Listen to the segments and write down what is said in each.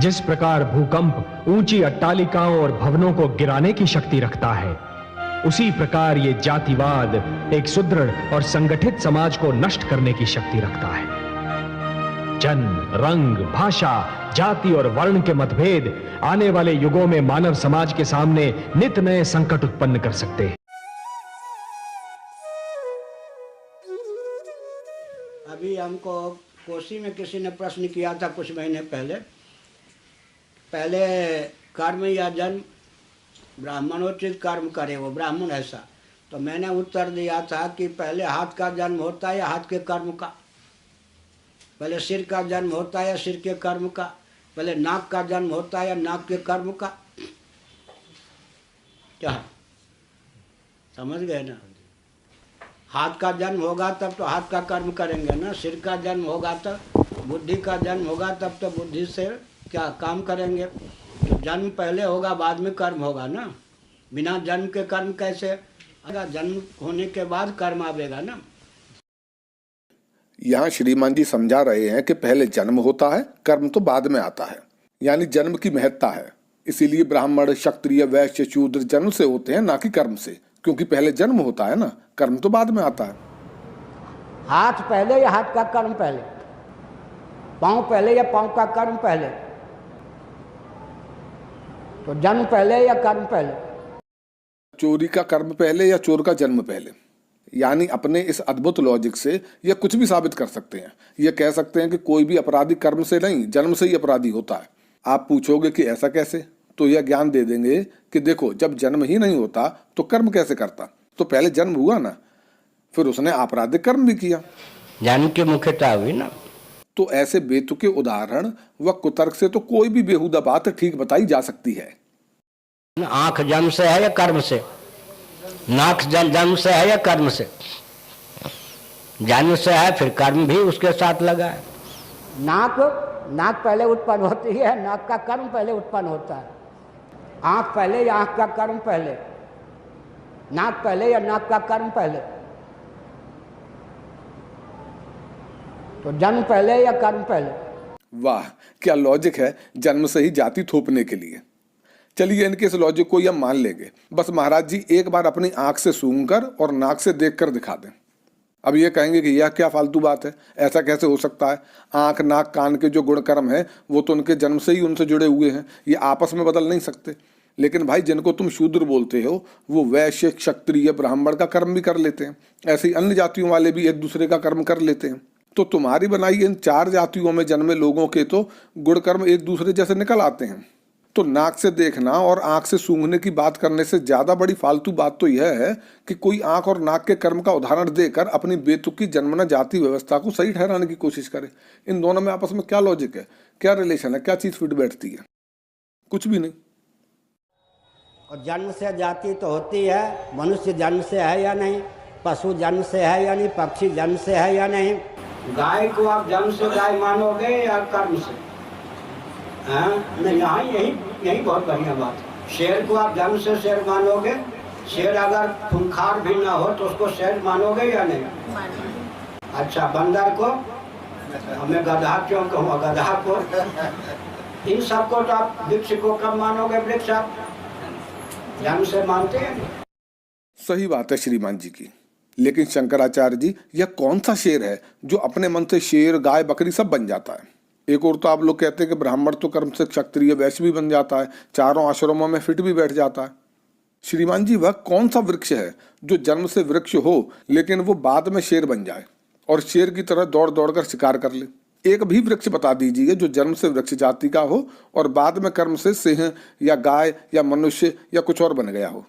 जिस प्रकार भूकंप ऊंची अट्टालिकाओं और भवनों को गिराने की शक्ति रखता है, उसी प्रकार ये जातिवाद एक सुदृढ़ और संगठित समाज को नष्ट करने की शक्ति रखता है। जन्म, रंग, भाषा, जाति और वर्ण के मतभेद आने वाले युगों में मानव समाज के सामने नित नए संकट उत्पन्न कर सकते हैं। अभी हमको कोसी में किसी ने प्रश्न किया था कुछ महीने पहले कर्म या जन्म, ब्राह्मणोचित कर्म करे वो ब्राह्मण ऐसा। तो मैंने उत्तर दिया था कि पहले हाथ का जन्म होता है या हाथ के कर्म का, पहले सिर का जन्म होता है या सिर के कर्म का, पहले नाक का जन्म होता है या नाक के कर्म का। क्या समझ गए ना? हाथ का जन्म होगा तब तो हाथ का कर्म करेंगे ना, सिर का जन्म होगा तब, बुद्धि का जन्म होगा तब तो बुद्धि से क्या काम करेंगे। तो जन्म पहले होगा बाद में कर्म होगा ना, बिना जन्म के कर्म कैसे? अगर जन्म होने के बाद कर्म आवेगा ना। यहाँ श्रीमान जी समझा रहे हैं कि पहले जन्म होता है, कर्म तो बाद में आता है, यानी जन्म की महत्ता है। इसीलिए ब्राह्मण, क्षत्रिय, वैश्य, शूद्र जन्म से होते हैं, ना कि कर्म से, क्योंकि पहले जन्म होता है ना, कर्म तो बाद में आता है। हाथ पहले या हाथ का कर्म पहले? पाँव पहले या पाँव का कर्म पहले? तो जन्म पहले या कर्म पहले? चोरी का कर्म पहले या चोर का जन्म पहले? यानी अपने इस अद्भुत लॉजिक से यह कुछ भी साबित कर सकते हैं। यह कह सकते हैं कि कोई भी अपराधी कर्म से नहीं, जन्म से ही अपराधी होता है। आप पूछोगे कि ऐसा कैसे, तो यह ज्ञान दे देंगे कि देखो, जब जन्म ही नहीं होता तो कर्म कैसे करता? तो पहले जन्म हुआ ना, फिर उसने आपराधिक कर्म भी किया, जन्म की मुख्यता हुई ना। तो ऐसे बेतुके उदाहरण व कुतर्क से तो कोई भी बेहुदा बात ठीक बताई जा सकती है। आंख जन्म से है या कर्म से? नाक जन्म से है या कर्म से? जन्म से है, फिर कर्म भी उसके साथ लगा है। नाक पहले उत्पन्न होती है, नाक का कर्म पहले उत्पन्न होता है। आंख पहले या आंख का कर्म पहले? नाक पहले या नाक का कर्म पहले? तो जन्म पहले या कर्म पहले? वाह, क्या लॉजिक है जन्म से ही जाति थोपने के लिए। चलिए इनके इस लॉजिक को हम मान लेंगे। बस महाराज जी एक बार अपनी आंख से सूंघकर और नाक से देखकर दिखा दें। अब ये कहेंगे कि यह क्या फालतू बात है, ऐसा कैसे हो सकता है? आंख, नाक, कान के जो गुण कर्म है वो तो उनके जन्म से ही उनसे जुड़े हुए हैं, ये आपस में बदल नहीं सकते। लेकिन भाई, जिनको तुम शूद्र बोलते हो वो वैश्य, क्षत्रिय, ब्राह्मण का कर्म भी कर लेते हैं। ऐसे ही अन्य जातियों वाले भी एक दूसरे का कर्म कर लेते हैं। तो तुम्हारी बनाई इन 4 जातियों में जन्मे लोगों के तो गुण कर्म एक दूसरे जैसे निकल आते हैं। तो नाक से देखना और आंख से सूंघने की बात करने से ज्यादा बड़ी फालतू बात तो यह है कि कोई आंख और नाक के कर्म का उदाहरण देकर अपनी बेतुकी जन्मना जाति व्यवस्था को सही ठहराने की कोशिश करे। इन दोनों में आपस में क्या लॉजिक है, क्या रिलेशन है, क्या चीज फिट बैठती है? कुछ भी नहीं। और जन्म से जाति तो होती है। मनुष्य जन्म से है या नहीं? पशु जन्म से है या नहीं? पक्षी जन्म से है या नहीं? गाय को आप जन्म से गाय मानोगे या कर्म से? नहीं, यहाँ यही बहुत बढ़िया बात है। शेर को आप जन्म से शेर मानोगे? शेर अगर खूंखार भी ना हो तो उसको शेर मानोगे या नहीं? अच्छा, बंदर को? हमें गधा क्यों कहूँ, गधा को? इन सबको तो आप वृक्ष को कब मानोगे? वृक्ष आप जन्म से मानते हैं। सही बात है श्रीमान जी की, लेकिन शंकराचार्य जी, यह कौन सा शेर है जो अपने मन से शेर, गाय, बकरी सब बन जाता है? एक और तो आप लोग कहते हैं कि ब्राह्मण तो कर्म से क्षत्रिय, वैश्य भी बन जाता है, 4 आश्रमों में फिट भी बैठ जाता है। श्रीमान जी, वह कौन सा वृक्ष है जो जन्म से वृक्ष हो लेकिन वो बाद में शेर बन जाए और शेर की तरह दौड़ दौड़ कर शिकार कर ले? एक भी वृक्ष बता दीजिए जो जन्म से वृक्ष जाति का हो और बाद में कर्म से सिंह या गाय या मनुष्य या कुछ और बन गया हो।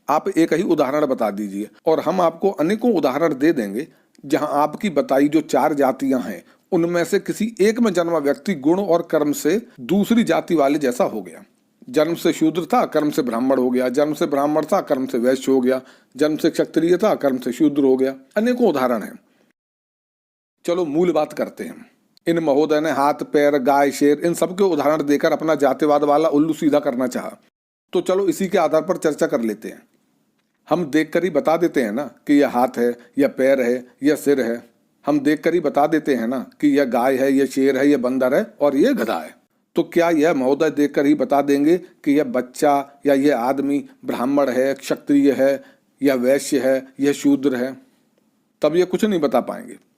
आप एक ही उदाहरण बता दीजिए और हम आपको अनेकों उदाहरण दे देंगे जहां आपकी बताई जो 4 जातियां हैं उनमें से किसी एक में जन्मा व्यक्ति गुण और कर्म से दूसरी जाति वाले जैसा हो गया। जन्म से शूद्र था, कर्म से ब्राह्मण हो गया। जन्म से ब्राह्मण था, कर्म से वैश्य हो गया। जन्म से क्षत्रिय था, कर्म से शूद्र हो गया। अनेकों उदाहरण हैं। चलो मूल बात करते हैं। इन महोदय ने हाथ, पैर, गाय, शेर इन सबके उदाहरण देकर अपना जातिवाद वाला उल्लू सीधा करना चाहा, तो चलो इसी के आधार पर चर्चा कर लेते हैं। हम देखकर ही बता देते हैं ना कि यह हाथ है, यह पैर है, यह सिर है। हम देखकर ही बता देते हैं ना कि यह गाय है, यह शेर है, यह बंदर है और यह गधा है। तो क्या यह महोदय देखकर ही बता देंगे कि यह बच्चा या यह आदमी ब्राह्मण है, क्षत्रिय है या वैश्य है, यह शूद्र है? तब ये कुछ नहीं बता पाएंगे।